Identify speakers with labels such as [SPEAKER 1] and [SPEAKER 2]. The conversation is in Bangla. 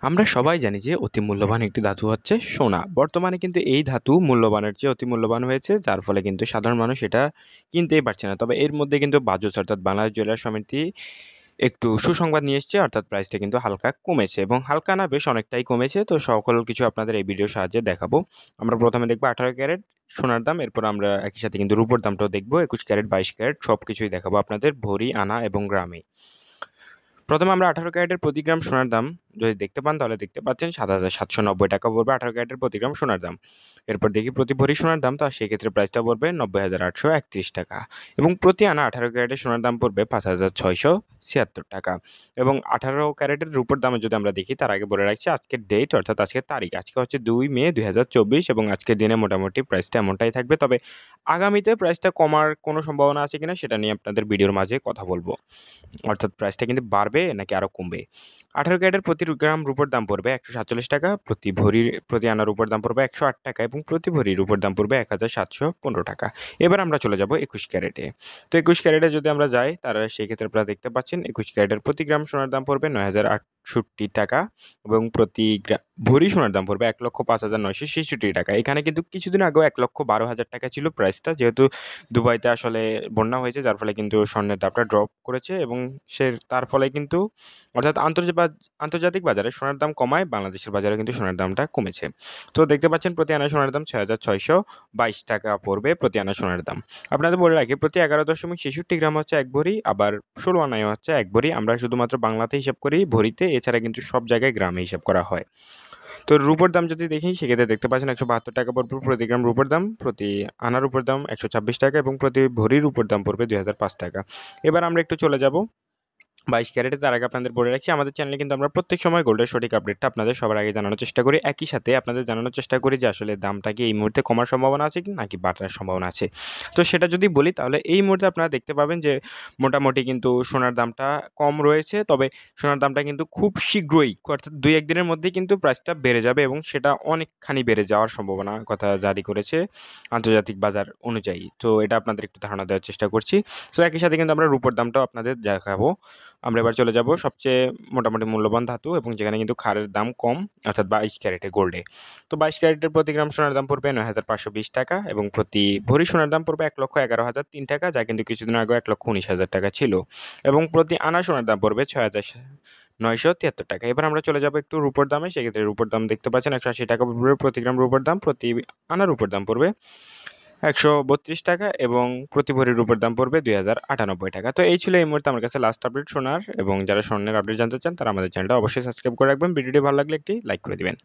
[SPEAKER 1] আমরা সবাই জানি যে অতি মূল্যবান একটি ধাতু হচ্ছে সোনা। বর্তমানে কিন্তু এই ধাতু মূল্যবানের চেয়ে অতি মূল্যবান হয়েছে, যার ফলে কিন্তু সাধারণ মানুষ এটা কিনতেই পারছে না। তবে এর মধ্যে কিন্তু বাজুস অর্থাৎ বাংলাদেশ জুয়েলার্স সমিতি একটু সুসংবাদ নিয়ে এসছে, অর্থাৎ প্রাইসটা কিন্তু হালকা কমেছে এবং হালকা না বেশ অনেকটাই কমেছে। তো সকল কিছু আপনাদের এই ভিডিওর সাহায্যে দেখাবো। আমরা প্রথমে দেখবো 18 ক্যারেট সোনার দাম, এরপর আমরা একই সাথে কিন্তু রূপোর দামটাও দেখবো। 21 ক্যারেট, 22 ক্যারেট সবকিছুই দেখাবো আপনাদের ভরি, আনা এবং গ্রামে। প্রথমে আমরা 18 ক্যারেটের প্রতি গ্রাম সোনার দাম যদি দেখতে পান, তাহলে দেখতে পাচ্ছেন ৭,৭৯০ টাকা পড়বে 18 ক্যারেটের প্রতি গ্রাম সোনার দাম। এরপর দেখি প্রতি ভরি সোনার দাম, তো সেক্ষেত্রে প্রাইসটা পড়বে ৯০,৮৩১ টাকা এবং প্রতি আনা 18 ক্যারেটের সোনার দাম পড়বে ৫,৬৭৬ টাকা। এবং 18 ক্যারেটের রূপোর দামে যদি আমরা দেখি, তার আগে বলে রাখছি আজকের ডেট অর্থাৎ আজকের তারিখ। আজকে হচ্ছে ২ মে ২০২৪ এবং আজকের দিনে মোটামুটি প্রাইসটা এমনটাই থাকবে। তবে আগামীতে প্রাইসটা কমার কোনো সম্ভাবনা আছে কিনা সেটা নিয়ে আপনাদের ভিডিওর মাঝে কথা বলব। অর্থাৎ প্রাইসটা কিন্তু বাড়বে নাকি আরও কমবে। 18 ক্যারেটের প্রতি গ্রাম রূপোর দাম পড়বে ১৪৭ টাকা, প্রতি ভরির প্রতি আনা রূপোর দাম পড়বে ১০৮ টাকা এবং প্রতি ভরি রূপোর দাম পড়বে ১,৭১৫ টাকা। এবার আমরা চলে যাব 21 ক্যারেটে। তো 21 ক্যারেটে যদি আমরা যাই, তাহলে সেই ক্ষেত্রে আপনারা দেখতে পাচ্ছেন 21 ক্যারেটের প্রতি গ্রাম সোনার দাম পড়বে ৯,০৬৮ টাকা এবং প্রতি ভরি সোনার দাম পড়বে ১,০৫,৯৬৬ টাকা। এখানে কিন্তু কিছুদিন আগেও ১,১২,০০০ টাকা ছিল প্রাইসটা। যেহেতু দুবাইতে আসলে বন্যা হয়েছে, যার ফলে কিন্তু স্বর্ণের দামটা ড্রপ করেছে এবং তার ফলে কিন্তু অর্থাৎ আন্তর্জাতিক বাজারে সোনার দাম কমায়, বাংলাদেশের বাজারে কিন্তু সোনার দামটা কমেছে। তো দেখতে পাচ্ছেন প্রতি আনা সোনার দাম ৬,৬২২ টাকা পড়বে প্রতি আনা সোনার দাম। আপনাদের বলে রাখি, প্রতি ১১.৬৬ গ্রাম হচ্ছে ১ ভরি, আবার ১৬ আনায় হচ্ছে ১ ভরি। আমরা শুধুমাত্র বাংলাতে হিসাব করি ভরিতে, এছাড়া কিন্তু সব জায়গায় গ্রামে হিসাব করা হয়। তো রূপোর দাম যদি দেখি, সেক্ষেত্রে দেখতে পাচ্ছেন ১৭২ টাকা পড়বে প্রতি গ্রাম রূপোর দাম, প্রতি আনার রূপোর দাম ১২৬ টাকা এবং প্রতি ভরির রূপোর দাম পড়বে ২,০০৫ টাকা। এবার আমরা একটু চলে যাব 22 ক্যারেটে। তার আগে আপনাদের বলে রাখছি, আমাদের চ্যানেলে কিন্তু আমরা প্রত্যেক সময় গোল্ডের সঠিক আপডেটটা আপনাদের সবার আগে জানানোর চেষ্টা করি। একই সাথে আপনাদের জানানোর চেষ্টা করি যে আসলে দামটা কি এই মুহূর্তে কমার সম্ভাবনা আছে কি নাকি বাড়ার সম্ভাবনা আছে। তো সেটা যদি বলি, তাহলে এই মুহূর্তে আপনারা দেখতে পাবেন যে মোটামুটি কিন্তু সোনার দামটা কম রয়েছে। তবে সোনার দামটা কিন্তু খুব শীঘ্রই, অর্থাৎ ২-১ দিনের মধ্যেই কিন্তু প্রাইসটা বেড়ে যাবে এবং সেটা অনেকখানি বেড়ে যাওয়ার সম্ভাবনা কথা জারি করেছে আন্তর্জাতিক বাজার অনুযায়ী। তো এটা আপনাদের একটু ধারণা দেওয়ার চেষ্টা করছি। তো একই সাথে কিন্তু আমরা রূপোর দামটাও আপনাদের দেখাবো। আমরা এবার চলে যাব সবচেয়ে মোটামুটি মূল্যবান ধাতু এবং যেখানে কিন্তু ক্ষারের দাম কম, অর্থাৎ 22 ক্যারেটে গোল্ডে। তো 22 ক্যারেটের প্রতি গ্রাম সোনার দাম পড়বে ৯,৫২০ টাকা এবং প্রতি ভরি সোনার দাম পড়বে ১,১১,০০৩ টাকা, যা কিন্তু কিছুদিন আগেও ১,১৯,০০০ টাকা ছিল এবং প্রতি আনা সোনার দাম পড়বে ৬,৯৭৩ টাকা। এবার আমরা চলে যাব একটু রূপোর দামে। সেক্ষেত্রে রূপোর দাম দেখতে পাচ্ছেন ১৮০ টাকা পড়বে প্রতি গ্রাম রূপোর দাম, প্রতি আনা রূপোর দাম পড়বে ১৩২ টাকা এবং প্রতি ভরির রূপোর দাম পড়বে ২,০৯৮ টাকা। তো এই ছিল এই মুহূর্তে আমার কাছে লাস্ট আপডেট সোনার, এবং যারা স্বর্ণের আপডেট জানতে চান তারা আমাদের চ্যানেলটা অবশ্যই সাবস্ক্রাইব করে রাখবেন। ভিডিওটি ভালো লাগলে একটি লাইক করে দিবেন।